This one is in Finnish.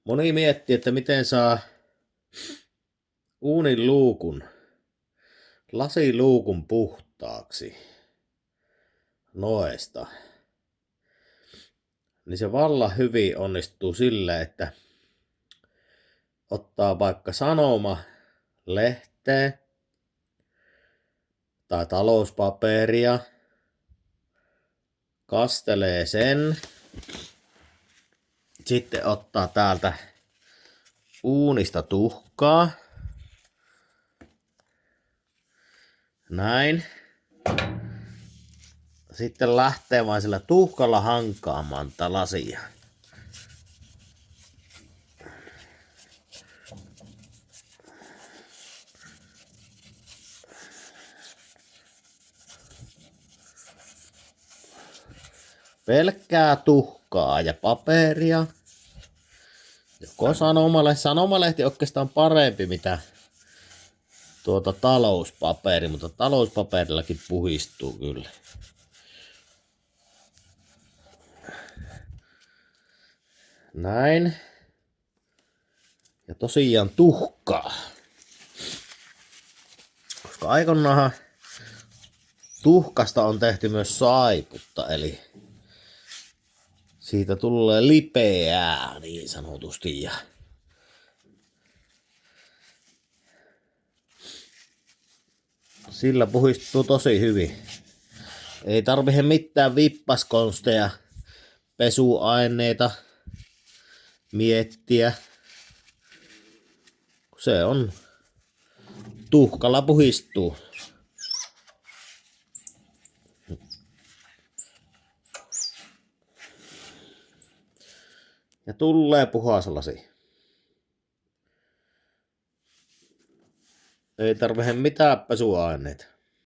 Moni miettii, että miten saa uunin luukun, lasiluukun puhtaaksi noesta. Niin se vallan hyvin onnistuu sillä, että ottaa vaikka sanoma lehteä tai talouspaperia, kastelee sen, sitten ottaa täältä uunista tuhkaa, näin. Sitten lähtee vain sillä tuhkalla hankaamaan tätä lasia. Pelkkää tuhkaa ja paperia. Joko sanomalehti oikeastaan parempi mitä talouspaperi, mutta talouspaperillakin puhistuu kyllä. Näin. Ja tosiaan tuhkaa. Koska aikoinaan tuhkasta on tehty myös saiputta, eli siitä tulee lipeää niin sanotusti. Ja sillä puhistuu tosi hyvin. Ei tarvitse mitään vippaskonsteja, pesuaineita miettiä. Se on tuhkalla puhistuu. Ja tulee puhas lasi. Ei tarvitse mitään pesuaineita.